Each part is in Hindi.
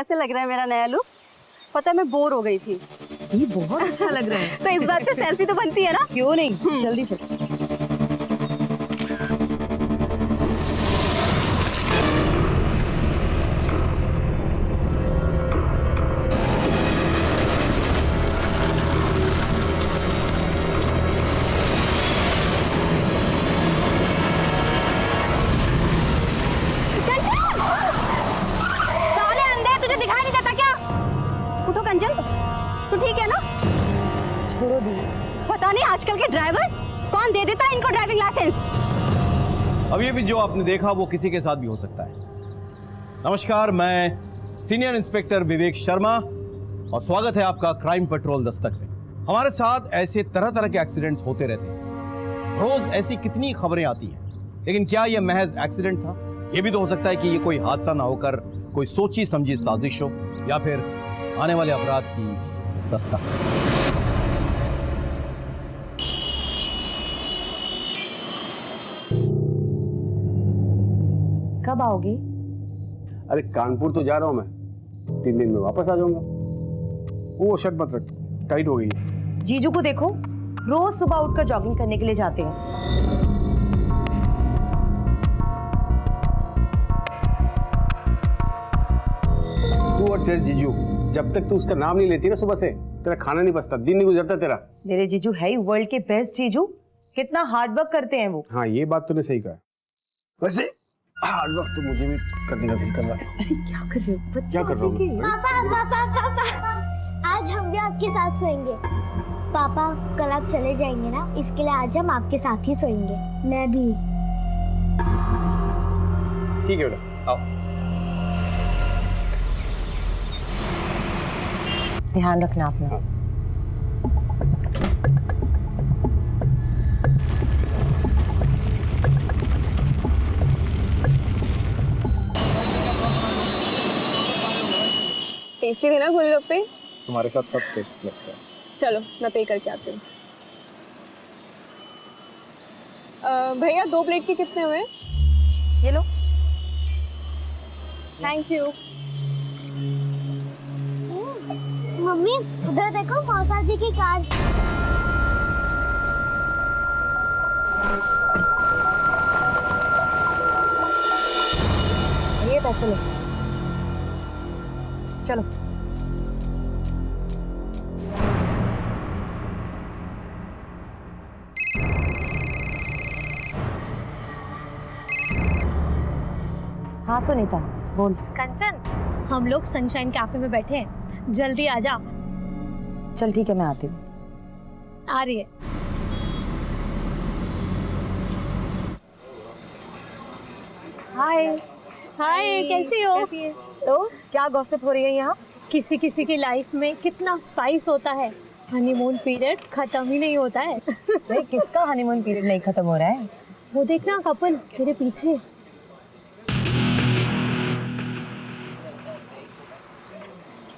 कैसे लग रहा है मेरा नया लुक? पता है मैं बोर हो गई थी। ये बहुत अच्छा लग रहा है। तो इस बात पे सेल्फी तो बनती है ना? क्यों नहीं, जल्दी से। साले अंधे, तुझे दिखाई नहीं देता क्या? उठो कंचन, तू ठीक है ना? छोड़ो दी। पता नहीं आजकल के ड्राइवर कौन दे देता है इनको ड्राइविंग लाइसेंस। अब ये भी जो आपने देखा वो किसी के साथ भी हो सकता है। नमस्कार, मैं सीनियर इंस्पेक्टर विवेक शर्मा और स्वागत है आपका क्राइम पेट्रोल दस्तक में। हमारे साथ ऐसे तरह तरह के एक्सीडेंट्स होते रहते हैं। रोज ऐसी कितनी खबरें आती हैं, लेकिन क्या यह महज एक्सीडेंट था? यह भी तो हो सकता है कि ये कोई हादसा ना होकर कोई सोची समझी साजिश हो या फिर आने वाले अपराध की दस्तक। कब आओगी? अरे कानपुर तो जा रहा हूँ मैं, 3 दिन में वापस आ जाऊंगा। वो शर्ट मत रख, टाइट हो गई है। जीजू को देखो, रोज सुबह उठकर जॉगिंग करने के लिए जाते हैं। तू और तेरे जीजू, जब तक तू उसका नाम नहीं लेती ना सुबह से, तेरा खाना नहीं बचता, दिन नहीं गुजरता तेरा। मेरे जीजू है ही वर्ल्ड के बेस्ट जीजू। कितना हार्ड वर्क करते हैं वो। हाँ, ये बात तूने सही कहा। वैसे हार्ड वर्क तो मुझे भी करने का दिल कर रहा है। अरे क्या कर रहे हो? क्या कर रहा हूँ मैं? पापा आज हम भी आपके साथ सोएंगे। पापा कल आप चले जाएंगे ना, इसके लिए आज हम आपके साथ ही सोएंगे। मैं भी। ठीक है बेटा, आओ। ध्यान रखना अपना। हाँ। टेस्टी थे ना गोलगप्पे? तुम्हारे साथ सब टेस्ट लगता है। चलो मैं पे करके आती हूँ। भैया 2 प्लेट के कितने हुए? ये लो। Thank you. मम्मी उधर देखो, मौसा जी की कार। ये पैसे लो। चलो। हाँ सुनीता, बोल। कंचन, हम लोग सनशाइन कैफे में बैठे हैं, जल्दी आ जा। चल ठीक है, मैं आती हूँ। आ रही है। हाय। हाय, कैसी हो? तो क्या गॉसिप हो रही है यहाँ? किसी किसी की लाइफ में कितना स्पाइस होता है, हनीमून पीरियड खत्म ही नहीं होता है। नहीं, किसका हनीमून पीरियड नहीं खत्म हो रहा है? वो देखना कपल तेरे पीछे।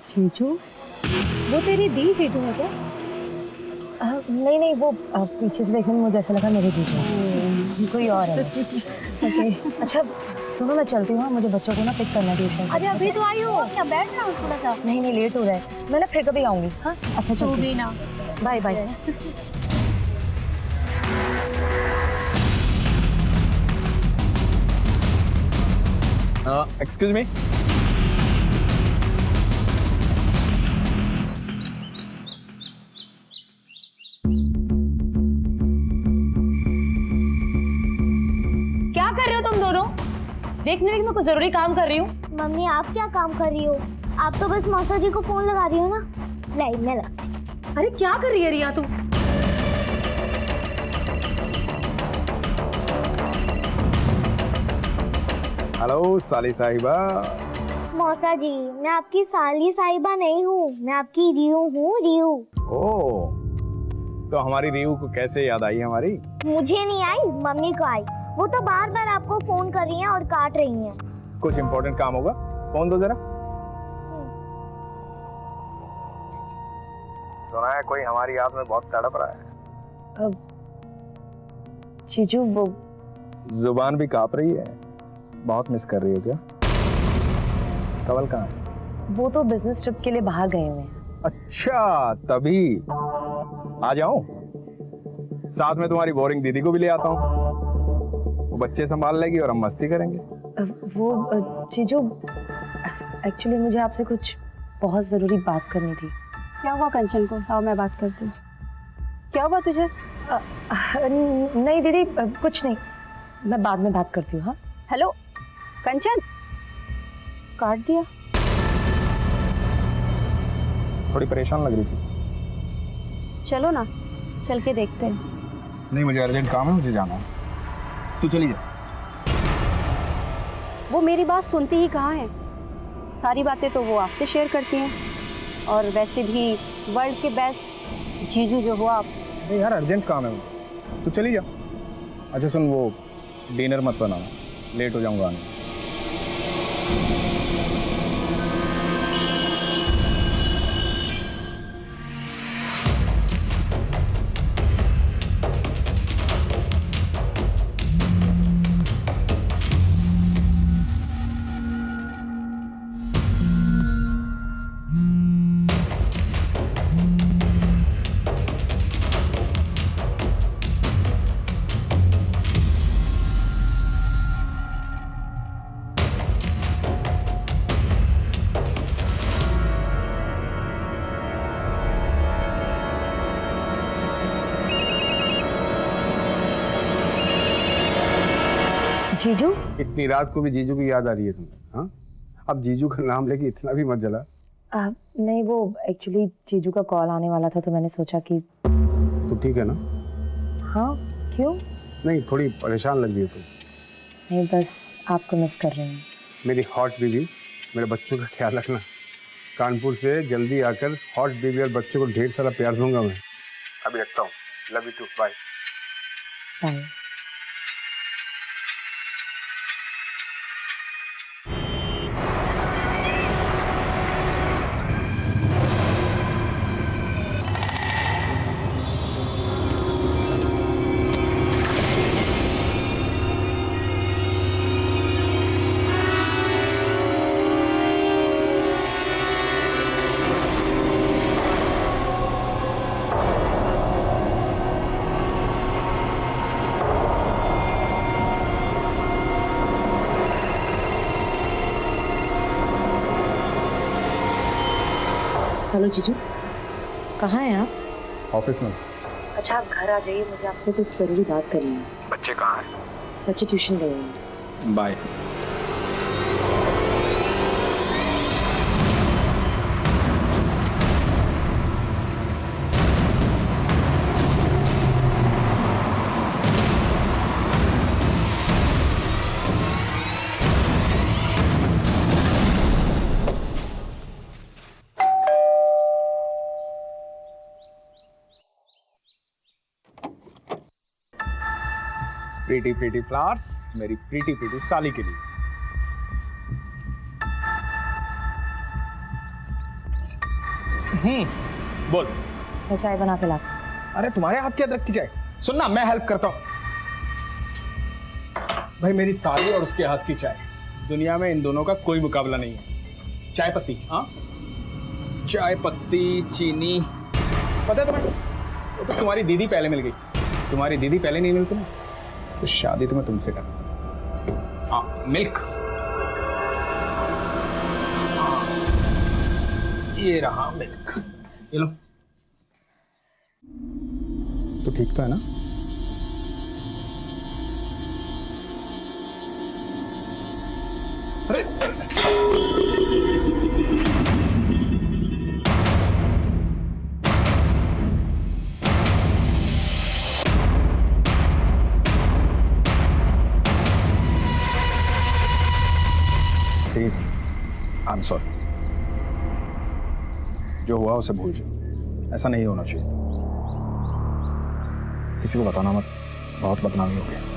जीजू? वो तेरी दी जीजू है क्या? नहीं नहीं, वो पीछे से देखने में मुझे ऐसा लगा मेरे जीजू हैं। कोई और है। ओके। अच्छा सुनो, मैं चलती हूँ, मुझे बच्चों को ना पिक करना है ट्यूशन। अरे अभी तो आई हो, क्या बैठ रहा हूँ थोड़ा सा। नहीं नहीं, लेट हो रहा है, मैं ना फिर कभी आऊंगी। हाँ अच्छा, तू भी ना। Bye bye. Excuse me. क्या कर रहे हो तुम दोनों? देखने में कि मैं कुछ जरूरी काम कर रही हूँ। मम्मी आप क्या काम कर रही हो? आप तो बस मौसा जी को फोन लगा रही हो ना। लाइन में लगा। अरे क्या कर रही है रिया तू? हेलो साली साहिबा। मौसा जी, मैं आपकी साली साहिबा नहीं हूँ, मैं आपकी रियू हूँ, रियू। ओह, तो हमारी रीयू को कैसे याद आई हमारी? मुझे नहीं आई, मम्मी को आई। वो तो बार बार आपको फोन कर रही हैं और काट रही हैं। कुछ इम्पोर्टेंट काम होगा, फोन दो जरा। सुना है कोई हमारी याद में बहुत तड़प रहा है। जीजू वो जुबान भी कांप रही है। बहुत मिस कर रही हो क्या? कवल कहाँ है? वो तो बिजनेस ट्रिप के लिए बाहर गए हुए हैं। अच्छा तभी। आ जाऊं? साथ में तुम्हारी बोरिंग दीदी को भी ले आता हूँ। वो बच्चे संभाल लेगी और हम मस्ती करेंगे। जीजू, एक्चुअली मुझे आपसे कुछ बहुत ज़रूरी बात करनी थी। क्या हुआ कंचन को? आओ मैं बात करती हूँ। क्या हुआ तुझे? नहीं दीदी, कुछ नहीं, मैं बाद में बात करती हूँ। हाँ हेलो कंचन, काट दिया। थोड़ी परेशान लग रही थी। चलो ना, चल के देखते हैं। नहीं, मुझे अर्जेंट काम है, मुझे जाना है। तू चली जा। वो मेरी बात सुनती ही कहाँ है? सारी बातें तो वो आपसे शेयर करती हैं, और वैसे भी वर्ल्ड के बेस्ट जीजू जो हो आप। अरे यार अर्जेंट काम है मुझे, तू चली जा। अच्छा सुन, वो डिनर मत बनाना, लेट हो जाऊंगा आने। जीजू, इतनी रात को भी जीजू की याद आ रही है तुम्हें? हाँ, अब जीजू का नाम लेके इतना भी मत जला। नहीं, वो एक्चुअली जीजू का कॉल आने वाला था तो मैंने सोचा कि। तो ठीक है ना? हाँ, क्यों? नहीं, थोड़ी परेशान लग रही है तुम। नहीं, बस आपको मिस कर रही हूँ। मेरी हॉट बीबी, मेरे बच्चों का ख्याल रखना। कानपुर से जल्दी आकर हॉट बीबी और बच्चों को ढेर सारा प्यार दूंगा मैं। अभी रखता हूँ। Love you too, bye. Bye. Hello जीजू, कहाँ हैं आप? ऑफिस में। अच्छा आप घर आ जाइए, मुझे आपसे कुछ ज़रूरी बात करनी है। बच्चे कहाँ हैं? बच्चे ट्यूशन गए हैं। बाय। प्रीटी प्रीटी फ्लावर्स मेरी प्रीटी प्रीटी साली के लिए। बोल। मैं चाय बना के लाती हूँ। अरे तुम्हारे हाथ की अदरक की चाय? सुनना, मैं हेल्प करता हूँ। भाई मेरी साली और उसके हाथ की चाय, दुनिया में इन दोनों का कोई मुकाबला नहीं है। चाय पत्ती, हाँ चाय पत्ती, चीनी, पता है तुम्हें? वो तो तुम्हारी दीदी पहले मिल गई। तुम्हारी दीदी पहले नहीं मिलती ना, तो शादी तो मैं तुमसे करता। हाँ मिल्क, हाँ ये रहा मिल्क, ये लो। तो ठीक तो है ना? अरे सी, आई एम सॉरी। जो हुआ उसे भूल जाओ, ऐसा नहीं होना चाहिए। किसी को बताना मत, बहुत बदनामी हो गई।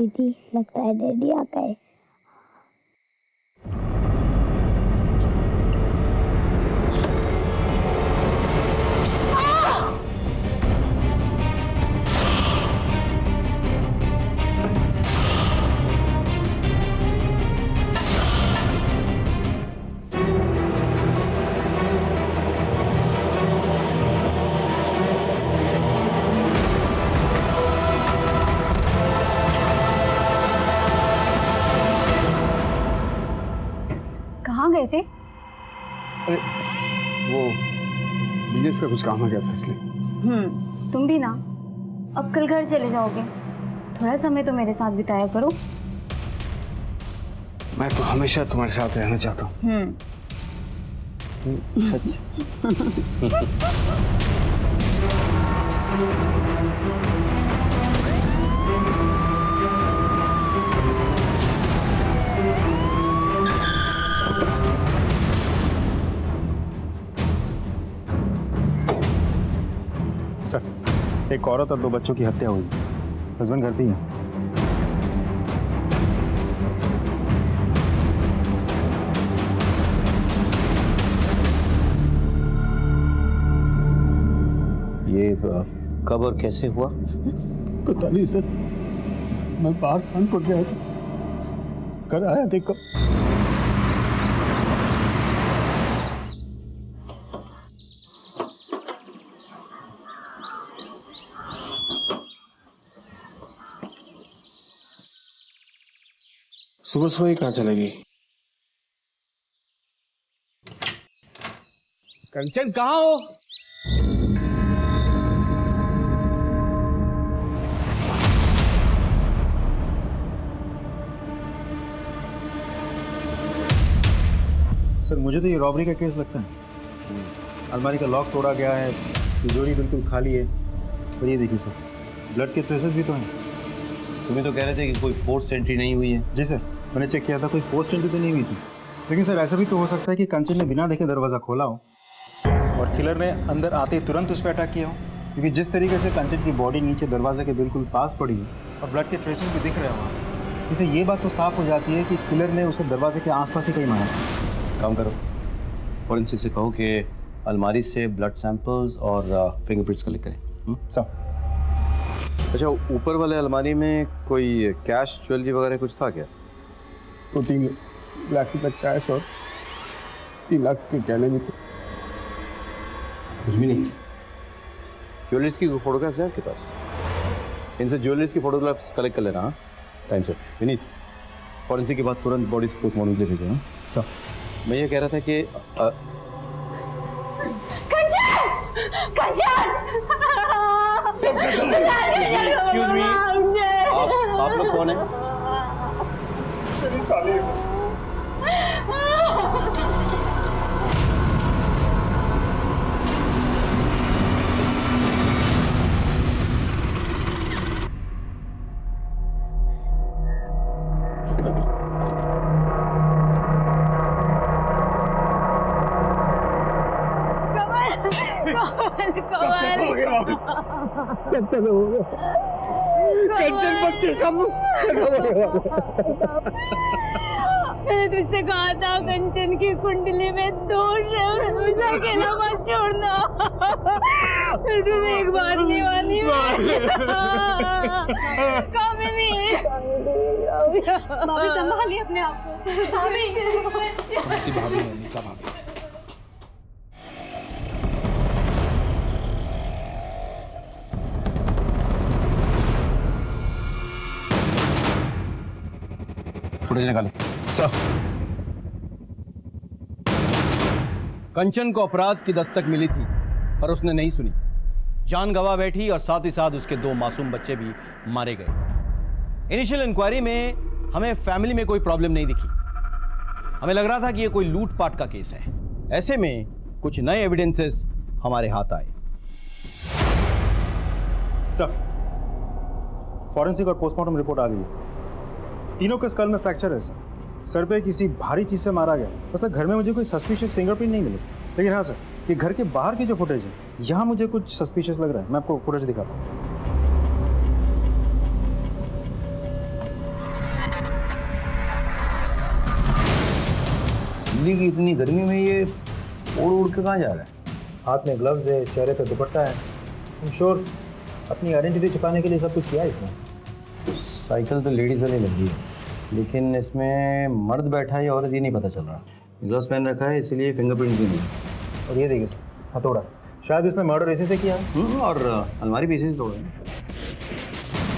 दीदी लगता है डैडी आ गए। कहाँ गए थे? अरे वो बिजनेस का कुछ काम आ गया था इसलिए। तुम भी ना। अब कल घर चले जाओगे, थोड़ा समय तो मेरे साथ बिताया करो। मैं तो हमेशा तुम्हारे साथ रहना चाहता हूँ। सच। सर, एक औरत और 2 बच्चों की हत्या हुई। हस्बैंड घर पे ही है। ये कब और कैसे हुआ? पता नहीं सर, मैं बाहर कानपुर गया था, घर आया थे कब। सुबह सुबह ही कहाँ चलेगी? कंचन कहाँ हो? सर, मुझे तो ये रॉबरी का केस लगता है। अलमारी का लॉक तोड़ा गया है, तिजोरी बिल्कुल खाली है। और ये देखिए सर, ब्लड के ट्रेसेस भी तो हैं। तुम्हें तो कह रहे थे कि कोई फोर्स एंट्री नहीं हुई है। जी सर, मैंने चेक किया था, कोई पोस्ट एंट्री तो नहीं हुई थी। लेकिन सर, ऐसा भी तो हो सकता है कि कंचन ने बिना देखे दरवाज़ा खोला हो और किलर ने अंदर आते ही तुरंत उस पर अटैक किया हो। क्योंकि जिस तरीके से कंचन की बॉडी नीचे दरवाजे के बिल्कुल पास पड़ी है और ब्लड के ट्रेसेस भी दिख रहे हो, इससे ये बात तो साफ हो जाती है कि किलर ने उसे दरवाजे के आसपास ही कहीं मारा। काम करो, फॉरेंसिक से कहो कि अलमारी से ब्लड सैंपल्स और फिंगरप्रिंट्स कलेक्ट करें। सर, अच्छा, ऊपर वाले अलमारी में कोई कैश ज्वेलरी वगैरह कुछ था क्या? 2-3 लाख रुपए कैश और 3 लाख के गहने भी थे। कुछ भी नहीं। ज्वेलरीज की फोटोग्राफ्स है आपके पास? इनसे ज्वेलरीज की फोटोग्राफ्स कलेक्ट कर लेना। हाँ, टाइम से। विनीत, फॉरेंसिक के बाद तुरंत बॉडी पोस्टमार्टम के लिए भेजो। सर, मैं ये कह रहा था कि एक्सक्यूज मी, आप लोग कौन हैं? कंचन बच्चे सब मैंने तुझसे कहा था कंचन की कुंडली में दोष है, उसे अकेला मत छोड़ना। फिर तुझे एक बात नहीं मानी। कामिनी, भाभी संभालिए अपने आप को। भाभी है, नीता भाभी। फुटेज निकालो। सर, कंचन को अपराध की दस्तक मिली थी पर उसने नहीं सुनी, जान गंवा बैठी और साथ ही साथ उसके 2 मासूम बच्चे भी मारे गए। इनिशियल इंक्वायरी में हमें फैमिली में कोई प्रॉब्लम नहीं दिखी। हमें लग रहा था कि ये कोई लूटपाट का केस है। ऐसे में कुछ नए एविडेंसेस हमारे हाथ आए। सर, फॉरेंसिक और पोस्टमार्टम रिपोर्ट आ गई है। तीनों के स्कल में फ्रैक्चर है सर। सर पे किसी भारी चीज से मारा गया। वैसे घर में मुझे कोई सस्पिशियस फिंगरप्रिंट नहीं मिले, लेकिन हाँ सर, ये घर के बाहर की जो फुटेज है, यहाँ मुझे कुछ सस्पिशियस लग रहा है। मैं आपको फुटेज दिखाता हूँ। दिल्ली की इतनी गर्मी में ये उड़ उड़ के कहाँ जा रहा है? हाथ में ग्लव्स है, चेहरे पे दुपट्टा है। I'm sure अपनी आइडेंटिटी छुपाने के लिए सब कुछ किया है इसने। साइकिल तो लेडीज वाली लगी है, लेकिन इसमें मर्द बैठा है या औरत ये नहीं पता चल रहा। ग्लव्स पहन रखा है इसीलिए फिंगरप्रिंट भी नहीं है। और ये देखिए सर, हथौड़ा, शायद इसने मर्डर इसी से किया है। और अलमारी भी इसी से तोड़ा है।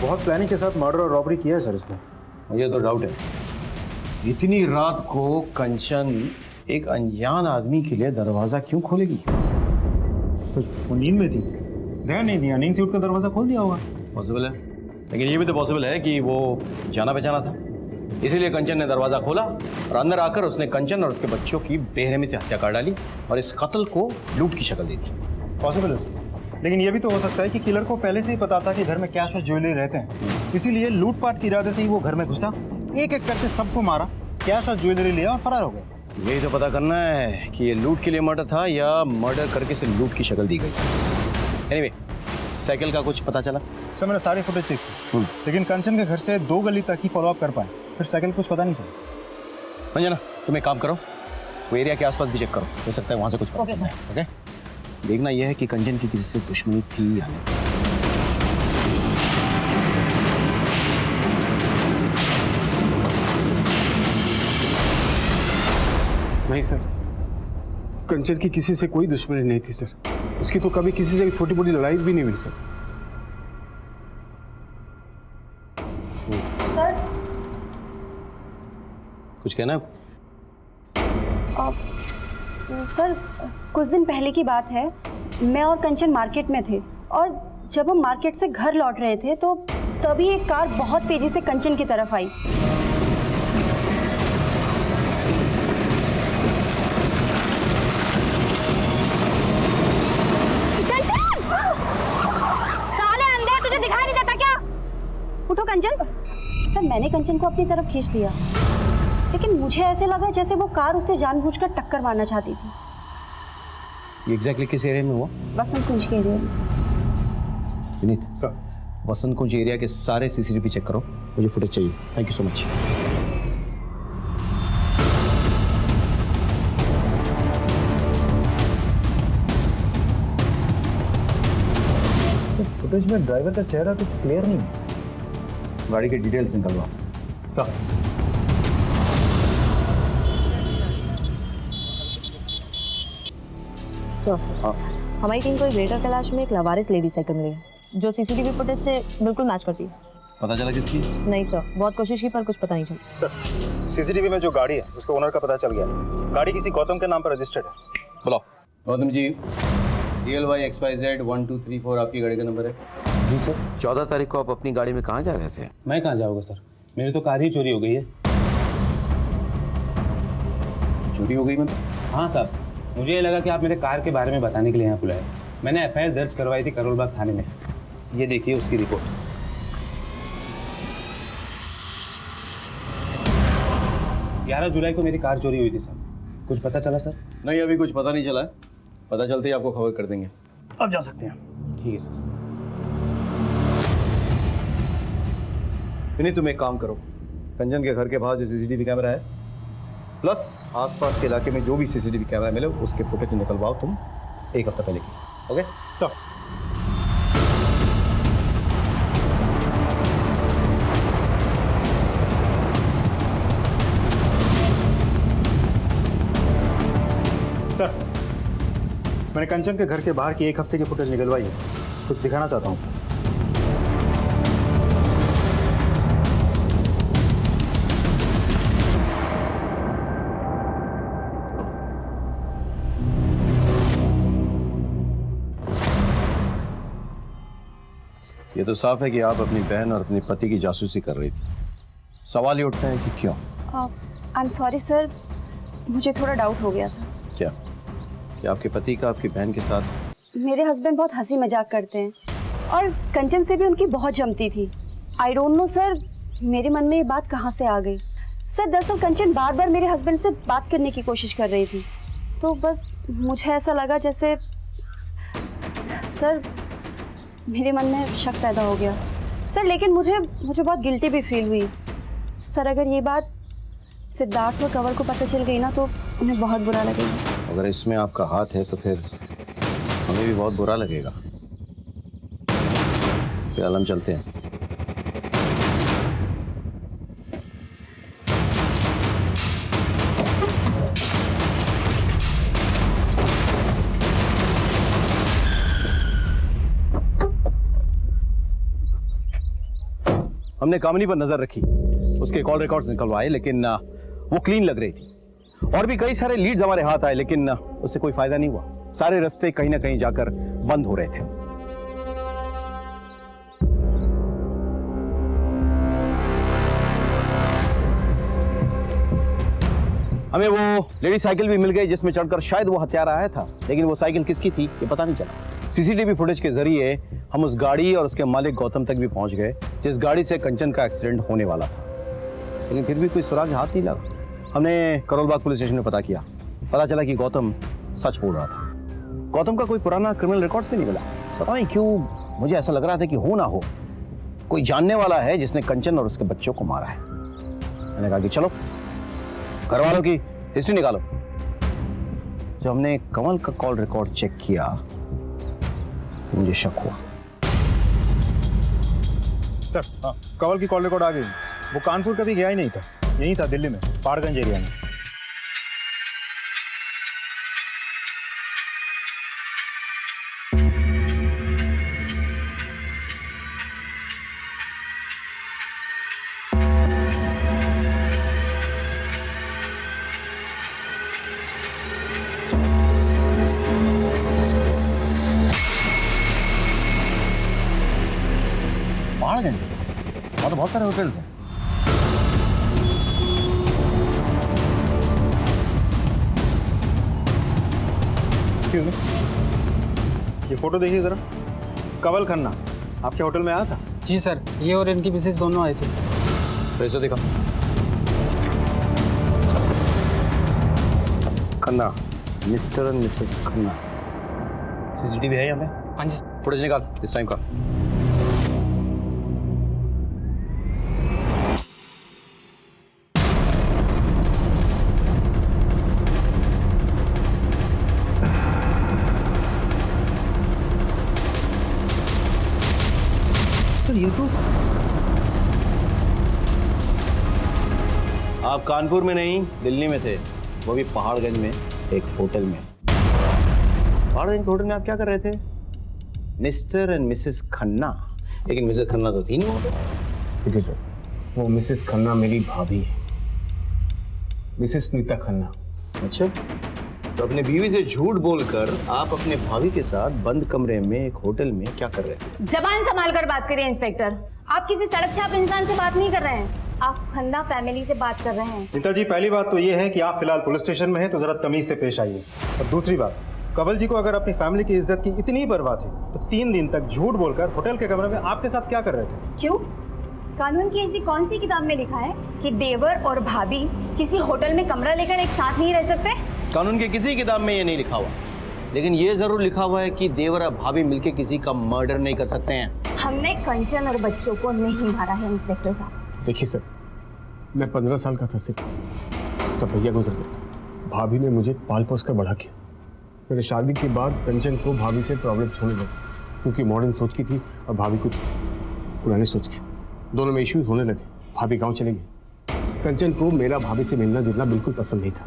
बहुत प्लानिंग के साथ मर्डर और रॉबरी किया है सर इसने। मुझे तो डाउट है, इतनी रात को कंचन एक अनजान आदमी के लिए दरवाज़ा क्यों खोलेगी? सर वो नींद में थी, ध्यान नहीं दिया, नींद से उठकर दरवाज़ा खोल दिया होगा। पॉसिबल है, लेकिन ये भी तो पॉसिबल है कि वो जाना पहचाना था, इसीलिए कंचन ने दरवाज़ा खोला और अंदर आकर उसने कंचन और उसके बच्चों की बेरहमी से हत्या कर डाली और इस कत्ल को लूट की शक्ल दे दी। पॉसिबल है सर, लेकिन ये भी तो हो सकता है कि किलर को पहले से ही पता था कि घर में कैश और ज्वेलरी रहते हैं, इसीलिए लूटपाट के इरादे से ही वो घर में घुसा, एक एक करके सबको मारा, कैश और ज्वेलरी लिया और फरार हो गया। यही तो पता करना है कि ये लूट के लिए मर्डर था या मर्डर करके से लूट की शक्ल दी गई। एनीवे, साइकिल का कुछ पता चला? सर मैंने सारे फुटेज चेक किए, लेकिन कंचन के घर से 2 गली तक ही फॉलोअप कर पाए, फिर साइकिल कुछ पता नहीं चला। अंजना, तुम एक काम करो, वो एरिया के आसपास भी चेक करो, हो सकता है वहाँ से कुछ पता चले। ओके, देखना यह है कि कंचन की किसी से दुश्मनी थी या नहीं। नहीं सर, कंचन की किसी से कोई दुश्मनी नहीं थी सर। उसकी तो कभी किसी से छोटी मोटी लड़ाई भी नहीं हुई सर। सर कुछ कहना है? सर कुछ दिन पहले की बात है, मैं और कंचन मार्केट में थे और जब हम मार्केट से घर लौट रहे थे तो तभी एक कार बहुत तेजी से कंचन की तरफ आई। उठो कंचन। सर मैंने कंचन को अपनी तरफ खींच लिया, लेकिन मुझे ऐसे लगा जैसे वो कार उसे जानबूझकर टक्कर मारना चाहती थी। ये एग्जैक्टली किस एरिया में हुआ? वसंत कुंज के एरिया में। विनीत सर वसंत कुंज एरिया के सारे सीसीटीवी चेक करो, मुझे फुटेज चाहिए। Thank you so much. Footage में ड्राइवर का चेहरा कुछ क्लियर नहीं है। गाड़ी के डिटेल्स निकलवा। सर सर हमारी टीम को ग्रेटर कैलाश में एक लवारिस लेडी साइकिल मिली है जो सीसीटीवी फुटेज से बिल्कुल मैच करती है। पता चला किसकी? नहीं सर, बहुत कोशिश की पर कुछ पता नहीं चला। सर सीसीटीवी में जो गाड़ी है उसके ओनर का पता चल गया। गाड़ी किसी गौतम के नाम पर रजिस्टर्ड है। बुलाओ। गौतम जी, DLY-XYZ 1234 आपकी गाड़ी का नंबर है? जी सर। 14 तारीख को आप अपनी गाड़ी में कहाँ जा रहे थे? मैं कहाँ जाऊँगा सर, मेरी तो कार ही चोरी हो गई है। चोरी हो गई मतलब? हाँ साहब, मुझे ये लगा कि आप मेरे कार के बारे में बताने के लिए यहाँ बुलाए। मैंने FIR दर्ज करवाई थी करोलबाग थाने में। ये देखिए उसकी रिपोर्ट। 11 जुलाई को मेरी कार चोरी हुई थी सर। कुछ पता चला सर? नहीं, अभी कुछ पता नहीं चला है, पता चलते ही आपको खबर कर देंगे। अब जा सकते हैं। ठीक है सर। नहीं, तुम एक काम करो, कंचन के घर के बाहर जो CCTV कैमरा है प्लस आसपास के इलाके में जो भी CCTV कैमरा मिले उसके फुटेज निकलवाओ तुम 1 हफ्ता पहले की। ओके सर सर मैंने कंचन के घर के बाहर की 1 हफ्ते की फुटेज निकलवाई है, कुछ दिखाना चाहता हूँ। ये तो साफ है कि आप अपनी बहन और अपने पति की जासूसी कर रही थी। सवाल ये उठते हैं कि क्यों? आई एम सॉरी सर, मुझे थोड़ा डाउट हो गया था। क्या कि आपके पति का आपकी बहन के साथ? मेरे हस्बैंड बहुत हंसी मजाक करते हैं और कंचन से भी उनकी बहुत जमती थी। आई डोंट नो सर, मेरे मन में ये बात कहाँ से आ गई। सर दरअसल कंचन बार बार मेरे हस्बैंड से बात करने की कोशिश कर रही थी, तो बस मुझे ऐसा लगा जैसे सर मेरे मन में शक पैदा हो गया सर। लेकिन मुझे बहुत गिल्टी भी फील हुई सर। अगर ये बात सिद्धार्थ और कंवल को पता चल गई ना तो उन्हें बहुत बुरा लगेगा। अगर इसमें आपका हाथ है तो फिर हमें भी बहुत बुरा लगेगा। फिलहाल हम चलते हैं। हमने कामिनी पर नजर रखी, उसके कॉल रिकॉर्ड्स निकलवाए, लेकिन वो क्लीन लग रही थी। और भी कई सारे लीड्स हमारे हाथ आए, लेकिन उससे कोई फायदा नहीं हुआ। सारे रास्ते कहीं ना कहीं जाकर बंद हो रहे थे। हमें वो लेडी साइकिल भी मिल गई जिसमें चढ़कर शायद वो हत्यारा आया था, लेकिन वो साइकिल किसकी थी ये पता नहीं चला। सीसीटीवी फुटेज के जरिए हम उस गाड़ी और उसके मालिक गौतम तक भी पहुंच गए जिस गाड़ी से कंचन का एक्सीडेंट होने वाला था, लेकिन फिर भी कोई सुराग हाथ नहीं लगा। हमने करोलबाग पुलिस स्टेशन में पता किया, पता चला कि गौतम सच बोल रहा था। गौतम का कोई पुराना क्रिमिनल रिकॉर्ड्स भी नहीं मिला। पता नहीं क्यों मुझे ऐसा लग रहा था कि हो ना हो कोई जानने वाला है जिसने कंचन और उसके बच्चों को मारा है। मैंने कहा कि चलो घर वालों की हिस्ट्री निकालो। जब हमने कंवल का कॉल रिकॉर्ड चेक किया तो मुझे शक हुआ। सर कंवल की कॉल रिकॉर्ड आ गई। वो कानपुर कभी गया ही नहीं था, यहीं था दिल्ली में, पहाड़गंज एरिया में। पहाड़गंज वहाँ तो बहुत सारे होटल्स हैं। ये फोटो देखिए जरा, कंवल खन्ना आपके होटल में आया था? जी सर, ये और इनकी मिसेज दोनों आए थे। पैसा दिखा। Khanna, mister and Mrs Khanna. CCTV है यहाँ पे? हाँ जी। फुटेज निकाल इस टाइम का। सर ये तो आप कानपुर में नहीं दिल्ली में थे, वो भी पहाड़गंज में एक होटल में। पहाड़गंज के होटल में आप क्या कर रहे थे? Mister and Mrs Khanna. लेकिन मिसेस खन्ना तो थी नहीं वहाँ पे। ठीक है सर, वो मिसेस खन्ना मेरी भाभी है, मिसेस नीता खन्ना। अच्छा, तो अपने बीवी से झूठ बोलकर आप अपने भाभी के साथ बंद कमरे में एक होटल में क्या कर रहे थे? जबान संभाल कर बात करिए इंस्पेक्टर। आप किसी सड़क छाप इंसान से बात नहीं कर रहे हैं, आप खन्ना फैमिली से बात कर रहे हैं। नीता जी, पहली बात तो ये है कि आप फिलहाल पुलिस स्टेशन में हैं तो जरा तमीज से पेश आइए। और दूसरी बात, कंवल जी को अगर अपनी फैमिली की इज्जत की इतनी परवाह थी तो 3 दिन तक झूठ बोलकर होटल के कमरे में आपके साथ क्या कर रहे थे? क्यों? कानून की ऐसी कौन सी किताब में लिखा है कि देवर और भाभी किसी होटल में कमरा लेकर एक साथ नहीं रह सकते? कानून की किसी किताब में ये नहीं लिखा हुआ, लेकिन ये जरूर लिखा हुआ है कि देवर और भाभी मिलकर किसी का मर्डर नहीं कर सकते हैं। हमने कंचन और बच्चों को नहीं मारा है इंस्पेक्टर साहब। देखिए सर, मैं 15 साल का था सिर्फ, तब भैया गुजर गए। भाभी ने मुझे पाल पोस कर बड़ा किया। मेरे शादी के बाद कंचन को भाभी से प्रॉब्लम्स होने लगे, क्योंकि मॉडर्न सोच की थी और भाभी को पुरानी सोच की। दोनों में इश्यूज होने लगे। भाभी गांव चले गई। कंचन को मेरा भाभी से मिलना जुलना बिल्कुल पसंद नहीं था,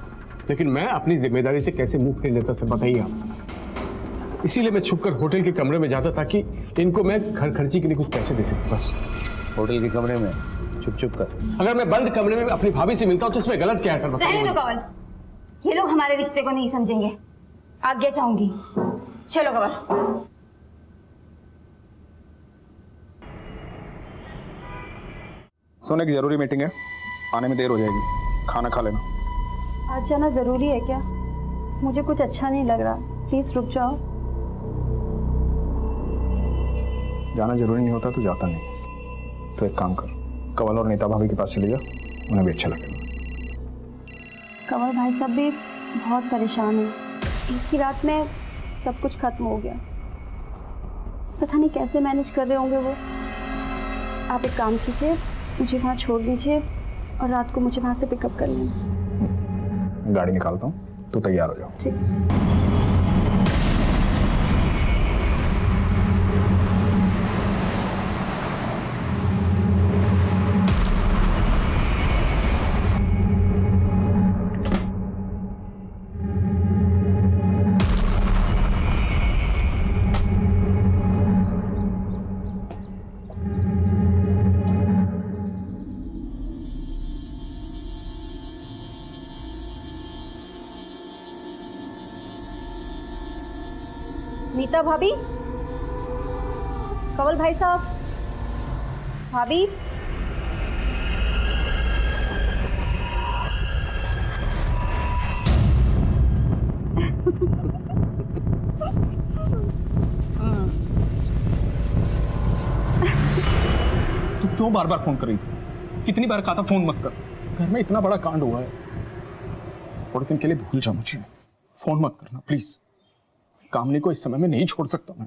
लेकिन मैं अपनी जिम्मेदारी से कैसे मुंह फेर लेता सर बताइए आप। इसीलिए मैं छुपकर होटल के कमरे में जाता ताकि इनको मैं घर खर्ची के लिए कुछ पैसे दे सकूं। बस होटल के कमरे में चुप कर। अगर मैं बंद कमरे में अपनी भाभी से मिलता हूं तो इसमें गलत क्या है सर रहने बताइए। दो कंवल, ये लोग हमारे रिश्ते को नहीं समझेंगे। आज्ञा चाहूंगी, चलो कंवल। सोने की जरूरी मीटिंग है, आने में देर हो जाएगी, खाना खा लेना। आज जाना जरूरी है क्या? मुझे कुछ अच्छा नहीं लग रहा, प्लीज रुक जाओ। जाना जरूरी नहीं होता तो जाता नहीं। तो एक काम कर, कंवल और नीता भाभी के पास चली जा, उन्हें भी अच्छा लगेगा। कंवल भाई साहब भी बहुत परेशान है। एक ही रात में सब कुछ खत्म हो गया। पता नहीं कैसे मैनेज कर रहे होंगे वो। आप एक काम कीजिए, मुझे वहाँ छोड़ दीजिए, और रात को मुझे वहाँ से पिकअप कर लेना। गाड़ी निकालता हूँ, तू तैयार हो जाओ। ठीक। नीता भाभी, कंवल भाई साहब, भाभी। तू क्यों बार बार फोन कर रही थी? कितनी बार कहा था फोन मत कर। घर में इतना बड़ा कांड हुआ है, थोड़े दिन के लिए भूल जा मुझे। फोन मत करना प्लीज। कामनी को इस समय में नहीं छोड़ सकता मैं।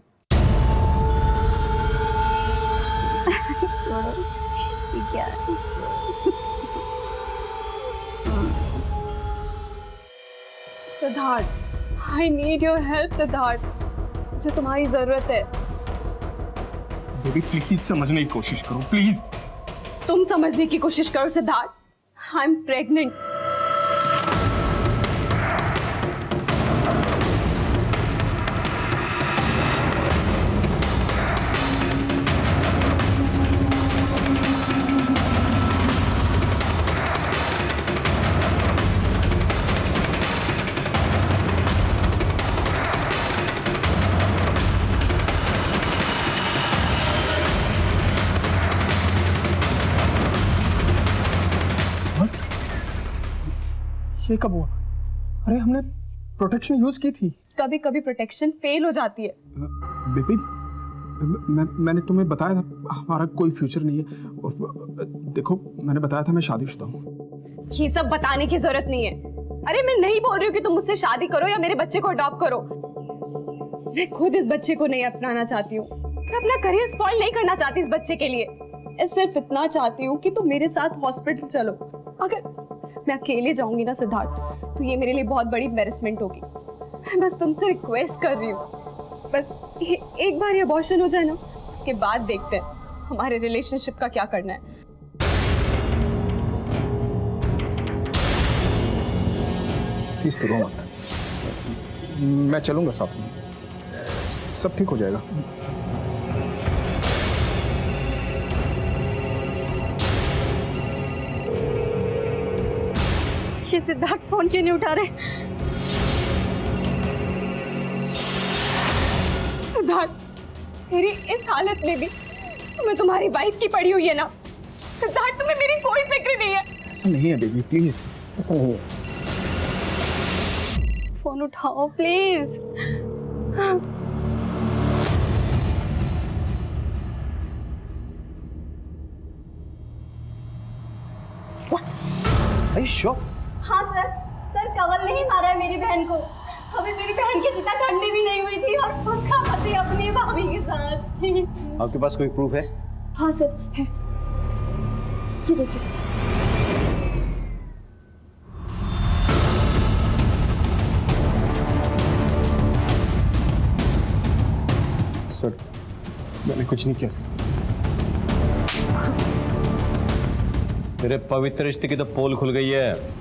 Siddharth, I need your help Siddharth, मुझे तुम्हारी जरूरत है। बेबी प्लीज समझने की कोशिश करो प्लीज। तुम समझने की कोशिश करो सिद्धार्थ, आई एम प्रेग्नेंट। ये कब हुआ? अरे हमने प्रोटेक्शन यूज की थी। कभी कभी प्रोटेक्शन फेल हो जाती है। बेबी मैंने तुम्हें बताया था हमारा कोई फ्यूचर नहीं है। और देखो मैंने बताया था मैं शादीशुदा हूँ। ये सब बताने की जरूरत नहीं है। अरे मैं नहीं बोल रही हूँ कि तुम मुझसे शादी करो या मेरे बच्चे को अडॉप्ट करो। मैं खुद इस बच्चे को नहीं अपनाना चाहती हूँ। मैं अपना करियर स्पॉइल नहीं करना चाहती इस बच्चे के लिए। मैं सिर्फ इतना चाहती हूँ कि तुम मेरे साथ हॉस्पिटल चलो। अगर मैं अकेले जाऊंगी ना सिद्धार्थ, तो ये मेरे लिए बहुत बड़ी एम्बैरेसमेंट होगी। मैं बस तुमसे रिक्वेस्ट कर रही हूँ, बस एक बार ये अबॉर्शन हो जाए ना, उसके बाद देखते हैं हमारे रिलेशनशिप का क्या करना है। प्लीज करो मत, मैं चलूंगा साथ में, सब ठीक हो जाएगा। ये सिद्धार्थ फोन क्यों नहीं उठा रहे? सिद्धार्थ, मेरी इस हालत में भी तुम्हें तुम्हारी वाइफ की पड़ी हुई है ना। सिद्धार्थ, तुम्हें मेरी कोई फिक्र नहीं है। ऐसा नहीं है बेबी, प्लीज ऐसा नहीं है। फोन उठाओ प्लीज। हाँ सर, कंवल ने ही मारा है मेरी बहन को। अभी मेरी बहन की चिता ठंडी भी नहीं हुई थी और उसका पति अपनी भाभी के साथ। आपके पास कोई प्रूफ है? हाँ सर है, ये देखिए सर। मैंने कुछ नहीं किया सर। तेरे पवित्र रिश्ते की तो पोल खुल गई है।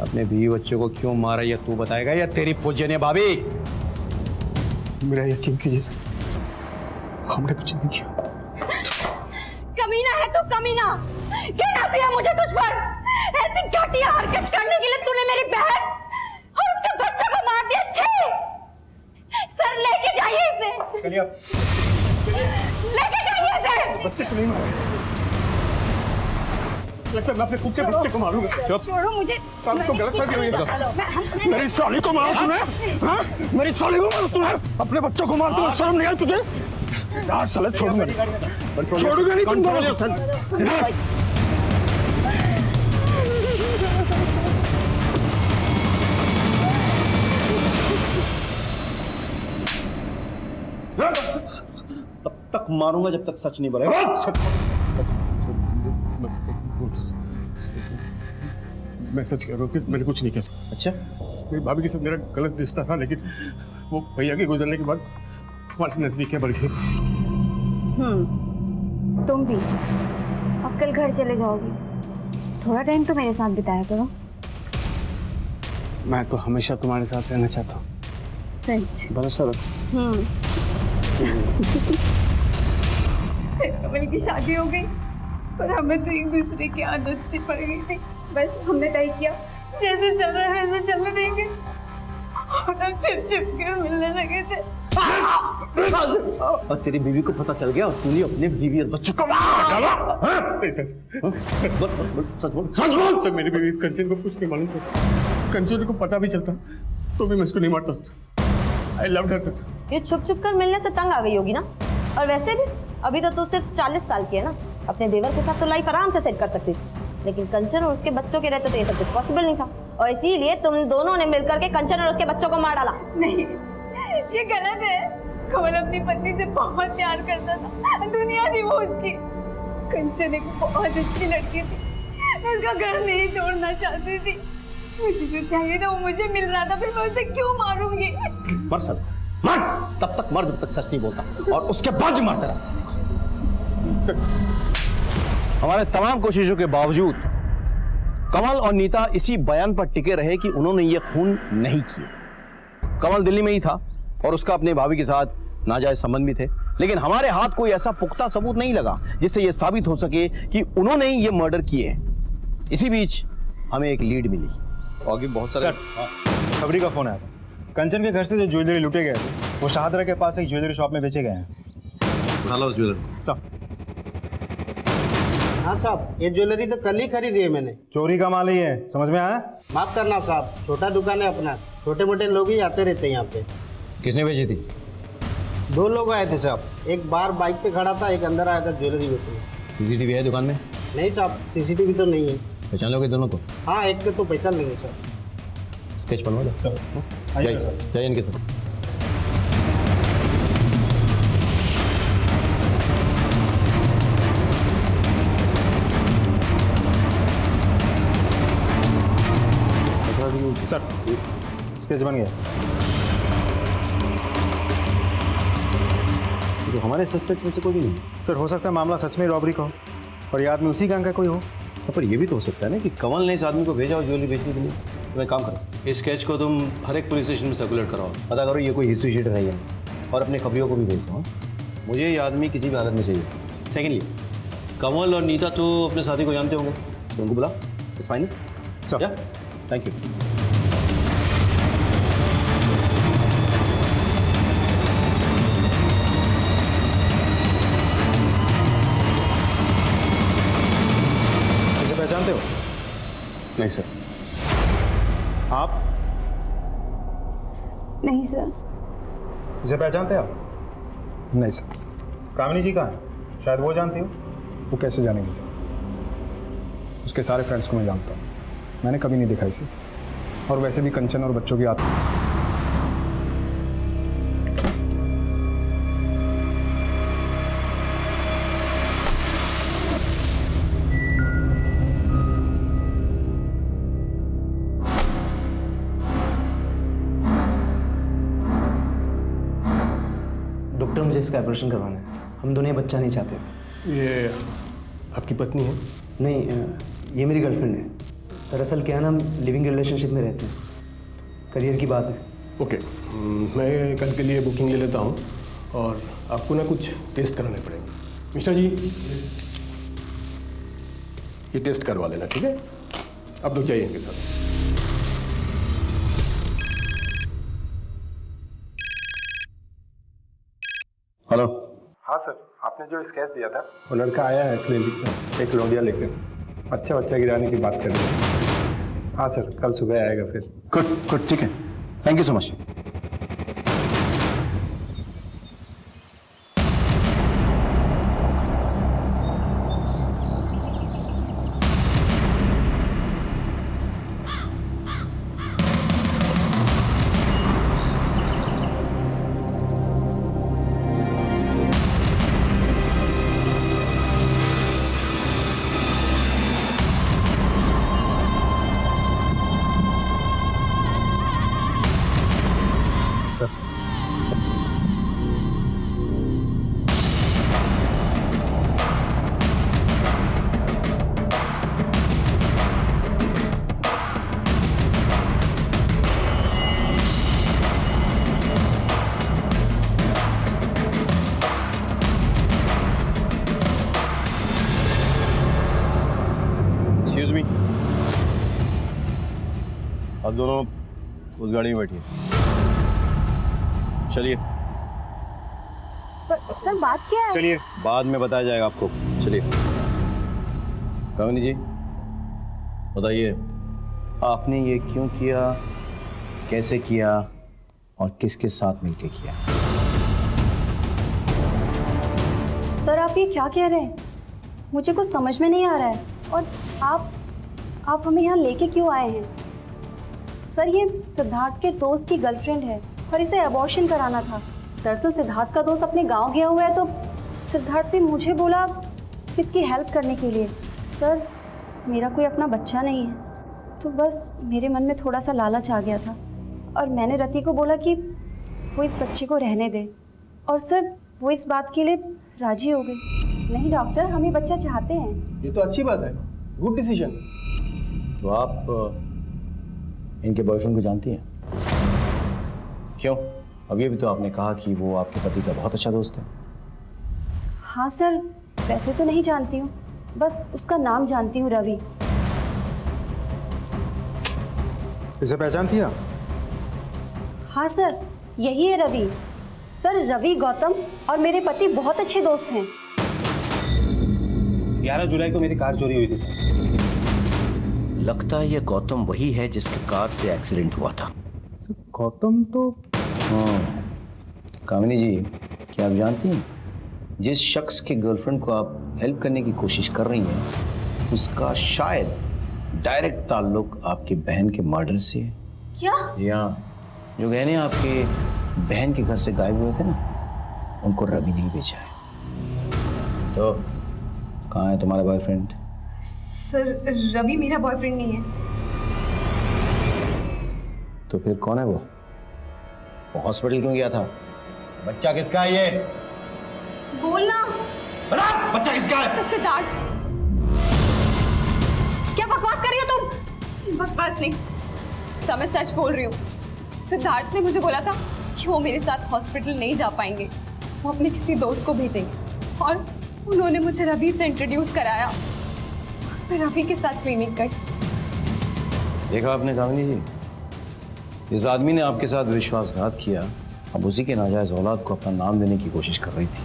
अपने बीवी बच्चों को क्यों मारा ये तू बताएगा या तेरी पूजनीय भाभी? मेरा यकीन कीजिए सर, हमने कुछ नहीं किया। कमीना है तू, कमीना। गिराती है मुझे तुझ पर। ऐसी घटिया हरकत करने के लिए तूने मेरी बहन और उसके बच्चों को मार दिया। छे सर, लेके जाइए इसे, लेके जाइए इसे। बच्चे को नहीं मारा, लगता है मैं अपने खुद के बच्चे को मारूंगा। छोड़ो मुझे। तो गलत फहमी हुई है। मेरी साली को मारा तूने? हाँ? मेरी साली को मारा तूने? अपने बच्चों को मार तूने, शर्म नहीं आई तुझे? यार साले छोड़ूंगा नहीं, छोड़ूंगा नहीं तुमको। तब तक मारूंगा जब तक सच नहीं बोलेगा। मैं सच कह रहा हूँ कि मैंने कुछ नहीं किया सर। अच्छा, मेरी भाभी के साथ मेरा गलत रिश्ता था, लेकिन वो भैया के गुजरने के बाद हमारी नजदीकियां बढ़ गई। तुम भी अब कल घर चले जाओगे, थोड़ा टाइम तो मेरे साथ बिताया करो। मैं तो हमेशा तुम्हारे साथ रहना चाहता हूँ। सच? भरोसा रखो। कमल की शादी हो गई, पर हमें तो एक दूसरे की आदत सी पड़ गई थी। बस हमने तय किया जैसे चल रहा है वैसे चलने देंगे, और हम छुप छुप के मिलने लगे थे। और तेरी बीवी को पता चल गया और तूने अपने बीवी और बच्चों को सच बोल। सर मेरी बीवी कंचन को कुछ नहीं मालूम था। कंचन को पता भी चलता तो भी मैं इसको नहीं मारता sir. I loved her sir. ये छुप छुप कर मिलने से तंग आ गई होगी ना। और वैसे भी अभी तो तू सिर्फ 40 साल की है ना, अपने देवर के साथ तो लाइफ आराम से सेट कर सकती थी, लेकिन कंचन और उसके बच्चों के रहते तो ये सब कुछ पॉसिबल नहीं था, और इसीलिए तुम दोनों ने मिलकर के कंचन और उसके बच्चों को मार डाला। नहीं, ये गलत है। कमल अपनी पत्नी से बहुत प्यार करता था, दुनिया थी वो उसकी। कंचन एक बहुत अच्छी लड़की थी, मैं उसका घर नहीं तोड़ना चाहती थी। मुझे जो चाहिए था वो मुझे मिल रहा था, फिर मैं उसे क्यों मारूंगी? मर सर, मर, तब तक मर जब तक सच नहीं बोलता, और उसके बाद ही मरते रह। हमारे तमाम कोशिशों के बावजूद कमल और नीता इसी बयान पर टिके रहे कि उन्होंने ये खून नहीं किया। कमल दिल्ली में ही था और उसका अपने भाभी के साथ नाजायज संबंध भी थे, लेकिन हमारे हाथ कोई ऐसा पुख्ता सबूत नहीं लगा जिससे यह साबित हो सके कि उन्होंने ही ये मर्डर किए हैं। इसी बीच हमें एक लीड मिली। आगे बहुत सारे खबरी का फोन आया था। कंचन के घर से जो ज्वेलरी लूटे गए थे वो शाहदरा के पास एक ज्वेलरी शॉप में बेचे गए हैं। हाँ साहब, ये ज्वेलरी तो कल ही खरीदी है मैंने। चोरी का माल ही है, समझ में आया? माफ करना साहब, छोटा दुकान है अपना, छोटे मोटे लोग ही आते रहते हैं यहाँ पे। किसने भेजी थी? 2 लोग आए थे साहब, एक बाहर बाइक पे खड़ा था, एक अंदर आया था ज्वेलरी बेचने। सीसीटीवी है दुकान में? नहीं साहब, सीसीटीवी तो नहीं है। पहचान लोगे दोनों को? हाँ, एक के तो पहचान लेंगे सर। स्केच बनवा दो सर। जाइए इनके साथ। सर स्केच बन गया। तो हमारे सस्पेक्ट में से कोई भी नहीं। सर हो सकता है मामला सच में रॉबरी का हो और ये आदमी उसी गैंग का कोई हो। पर ये भी तो हो सकता है ना कि कमल ने इस आदमी को भेजा और ज्वेलरी बेचने के लिए। तो एक काम करो, इस स्केच को तुम हर एक पुलिस स्टेशन में सर्कुलेट कराओ, पता करो ये कोई हिस्ट्री शीट है या नहीं, और अपने खबरियों को भी भेज दो। मुझे ये आदमी किसी भी हालत में चाहिए। सेकेंडली, कमल और नीता तो अपने साथी को जानते होंगे, तो उनको बुला। It's fine sir. Thank you. पहचानते हो? नहीं सर। आप? नहीं सर। इसे पहचानते हो आप? नहीं सर। कामिनी जी कहाँ है? शायद वो जानती हो। वो कैसे जानेगी सर? उसके सारे फ्रेंड्स को मैं जानता हूँ, मैंने कभी नहीं देखा इसे। और वैसे भी कंचन और बच्चों की आत्मा। डॉक्टर, मुझे इसका ऑपरेशन करवाना है। हम दोनों ये बच्चा नहीं चाहते। ये आपकी पत्नी है? नहीं, ये मेरी गर्लफ्रेंड है। दरअसल क्या है ना, हम लिविंग रिलेशनशिप में रहते हैं, करियर की बात है। ओके, मैं कल के लिए बुकिंग ले लेता हूँ और आपको ना कुछ टेस्ट कराने पड़ेंगे। मिश्रा जी, ये टेस्ट करवा देना, ठीक है? अब लोग जाइए इनके साथ। हेलो। हाँ सर, आपने जो स्केच दिया था वो लड़का आया है क्लिनिक में एक लौंडिया लेकर, अच्छा बच्चा गिराने की बात कर रहे हैं। हाँ सर, कल सुबह आएगा फिर। गुड गुड, ठीक है, थैंक यू सो मच। आप दोनों उस गाड़ी में बैठिए। चलिए। पर सर बात क्या है? चलिए। बाद में बताया जाएगा आपको। चलिए। कामिनी जी बताइए, आपने ये क्यों किया, कैसे किया और किसके साथ मिलकर किया? सर आप ये क्या कह रहे हैं? मुझे कुछ समझ में नहीं आ रहा है। और आप हमें यहाँ लेके क्यों आए हैं? सर ये सिद्धार्थ के दोस्त की गर्लफ्रेंड है और इसे अबॉर्शन कराना था। दरअसल सिद्धार्थ का दोस्त अपने गांव गया हुआ है तो सिद्धार्थ ने मुझे बोला इसकी हेल्प करने के लिए। सर मेरा कोई अपना बच्चा नहीं है तो बस मेरे मन में थोड़ा सा लालच आ गया था और मैंने रति को बोला कि वो इस बच्चे को रहने दे और सर वो इस बात के लिए राजी हो गई। नहीं डॉक्टर, हम ये बच्चा चाहते हैं। ये तो अच्छी बात है, गुड डिसीजन। तो आप इनके बॉयफ्रेंड को जानती हैं? क्यों? अभी तो आपने कहा कि वो आपके पति का बहुत अच्छा दोस्त है। हाँ सर, वैसे तो नहीं जानती हूँ, बस उसका नाम जानती हूँ, रवि। इसे पहचानती हैं? हाँ सर, यही है रवि। सर रवि गौतम और मेरे पति बहुत अच्छे दोस्त हैं। 11 जुलाई को मेरी कार चोरी हुई थी सर। लगता है ये गौतम वही है जिसके कार से एक्सीडेंट हुआ था। गौतम तो हाँ कामिनी जी, क्या आप जानती हैं जिस शख्स के गर्लफ्रेंड को आप हेल्प करने की कोशिश कर रही हैं उसका शायद डायरेक्ट ताल्लुक आपकी बहन के मर्डर से है। क्या? या जो गहने आपके बहन के घर से गायब हुए थे ना, उनको रवि ने बेचा है। तो कहाँ है तुम्हारा बॉयफ्रेंड? सर रवि मेरा बॉयफ्रेंड नहीं है। तो फिर कौन है वो हॉस्पिटल क्यों गया था? बच्चा किसका है ये? बोलना। बता, बच्चा किसका है? सिद्धार्थ। क्या बकवास कर रही हो तुम? बकवास नहीं, सब मैं सच बोल रही हूँ। सिद्धार्थ ने मुझे बोला था कि वो मेरे साथ हॉस्पिटल नहीं जा पाएंगे, वो अपने किसी दोस्त को भेजेंगे और उन्होंने मुझे रवि से इंट्रोड्यूस कराया। मैं रवि के साथ क्लिनिक गई। देखा आपने कामिनी जी, जिस आदमी ने आपके साथ विश्वासघात किया, अब उसी के नाजायज औलाद को अपना नाम देने की कोशिश कर रही थी।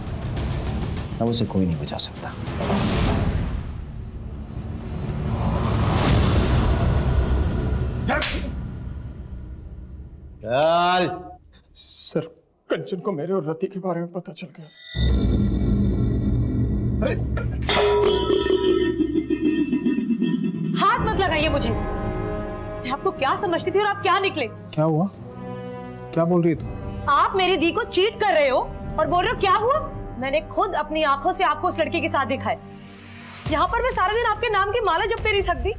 अब उसे कोई नहीं बचा सकता। चल। सर कंचन को मेरे और रति के बारे में पता चल गया। हाथ मत लगाइए मुझे। मैं आपको क्या समझती थी और आप क्या निकले? क्या हुआ? क्या बोल रही है तू? आप मेरी दी को चीट कर रहे हो और बोल रहे हो क्या हुआ? मैंने खुद अपनी आंखों से आपको उस लड़के के साथ देखा है। यहाँ पर मैं सारा दिन आपके नाम की माला जपते नहीं थकती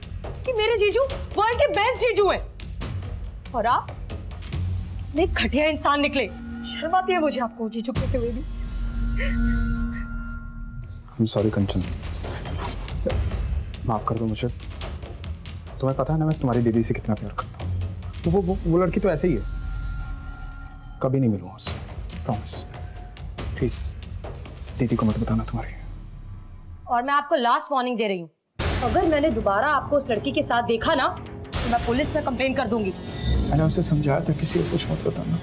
कि मेरे जीजू वर्ल्ड के बेस्ट जीजू हैं। और आप एक घटिया इंसान निकले। शर्म आती है मुझे आपको जीजू कहते हुए भी। I'm sorry कंचन, माफ कर दो मुझे। तुम्हें पता है ना मैं तुम्हारी दीदी से कितना प्यार करता हूँ। वो लड़की तो ऐसे ही है, कभी नहीं मिलूंगा उससे, प्रॉमिस। प्लीज दीदी को मत बताना तुम्हारी। और मैं आपको लास्ट वार्निंग दे रही हूँ, अगर मैंने दोबारा आपको उस लड़की के साथ देखा ना तो मैं पुलिस में कंप्लेन कर दूंगी। मैंने उसे समझाया था किसी को कुछ मत बताना,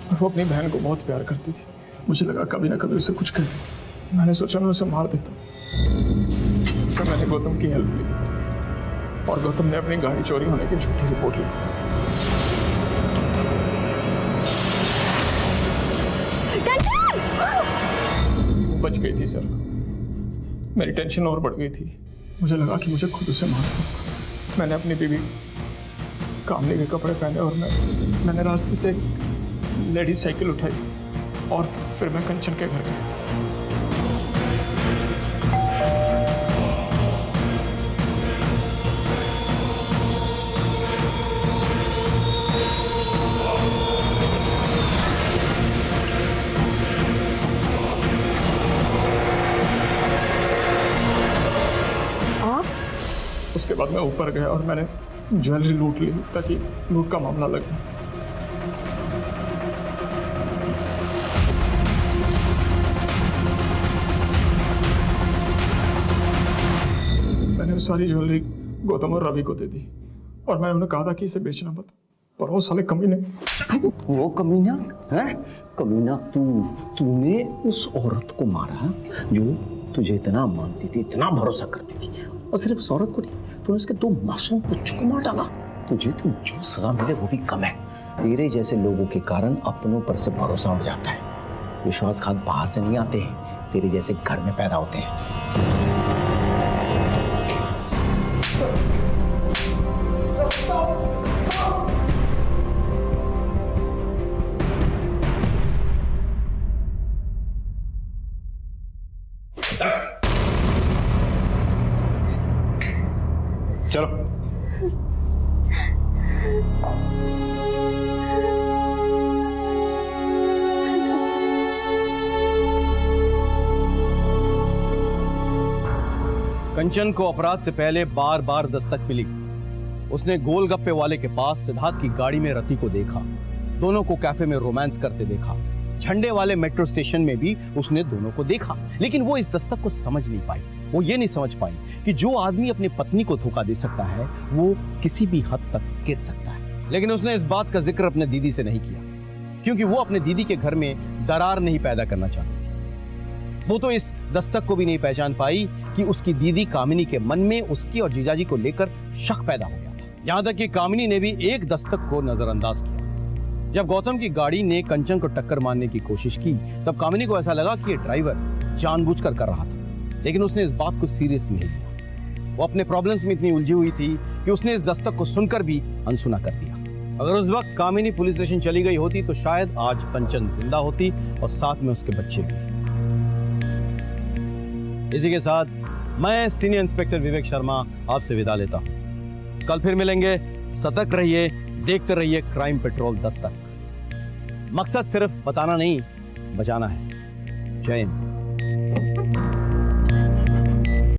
और वो अपनी बहन को बहुत प्यार करती थी। मुझे लगा कभी ना कभी उसे कुछ कर दे। मैंने सोचा मैं उसे मार देता। फिर मैंने गौतम की हेल्प ली और गौतम ने अपनी गाड़ी चोरी होने की झूठी रिपोर्ट ली। वो बच गई थी सर। मेरी टेंशन और बढ़ गई थी। मुझे लगा कि मुझे खुद उसे मारना होगा। मैंने अपनी बीवी कामली के कपड़े पहने और मैंने रास्ते से लेडीज साइकिल उठाई और फिर मैं कंचन के घर गया। उसके बाद मैं ऊपर गया और मैंने ज्वेलरी लूट ली ताकि लूट का मामला लगे। मैंने सारी ज्वेलरी गौतम और रवि को दे दी और मैंने उन्हें कहा था कि इसे बेचना मत, पर वो साले कमीने। वो कमीना है? कमीना तूने उस औरत को मारा जो तुझे इतना मानती थी, इतना भरोसा करती थी, और सिर्फ उस औरत को नहीं, तूने उसके 2 मासूम बच्चों को मार डाला। तुझे तो जो सजा मिले वो भी कम है। तेरे जैसे लोगों के कारण अपनों पर से भरोसा उठ जाता है। विश्वासघात बाहर से नहीं आते हैं, तेरे जैसे घर में पैदा होते हैं। चलो। कंचन को अपराध से पहले बार बार दस्तक मिली। उसने गोलगप्पे वाले के पास सिद्धार्थ की गाड़ी में रति को देखा, दोनों को कैफे में रोमांस करते देखा, झंडे वाले मेट्रो स्टेशन में भी उसने दोनों को देखा। लेकिन वो इस दस्तक को समझ नहीं पाई। वो ये नहीं समझ पाई कि जो आदमी अपनी पत्नी को धोखा दे सकता है वो किसी भी हद तक गिर सकता है। लेकिन उसने इस बात का जिक्र अपने दीदी से नहीं किया, क्योंकि वो अपने दीदी के घर में दरार नहीं पैदा करना चाहती थी। वो तो इस दस्तक को भी नहीं पहचान पाई कि उसकी दीदी कामिनी के मन में उसकी और जीजाजी को लेकर शक पैदा हो गया था। यहां तक कि कामिनी ने भी एक दस्तक को नजरअंदाज किया। जब गौतम की गाड़ी ने कंचन को टक्कर मारने की कोशिश की, तब कामिनी को ऐसा लगा कि ये ड्राइवर जानबूझकर कर रहा था, लेकिन उसने इस बात को सीरियस नहीं लिया। वो अपने प्रॉब्लम्स में इतनी उलझी हुई थी कि उसने इस दस्तक को सुनकर भी अनसुना कर दिया। अगर उस वक्त कामिनी पुलिस स्टेशन चली गई होती तो शायद आज कंचन जिंदा होती और साथ में उसके बच्चे भी। इसी के साथ मैं सीनियर इंस्पेक्टर विवेक शर्मा आपसे विदा लेता हूं। कल फिर मिलेंगे। सतर्क रहिए, देखते रहिए क्राइम पेट्रोल दस्तक। मकसद सिर्फ बताना नहीं, बचाना है। जय हिंद।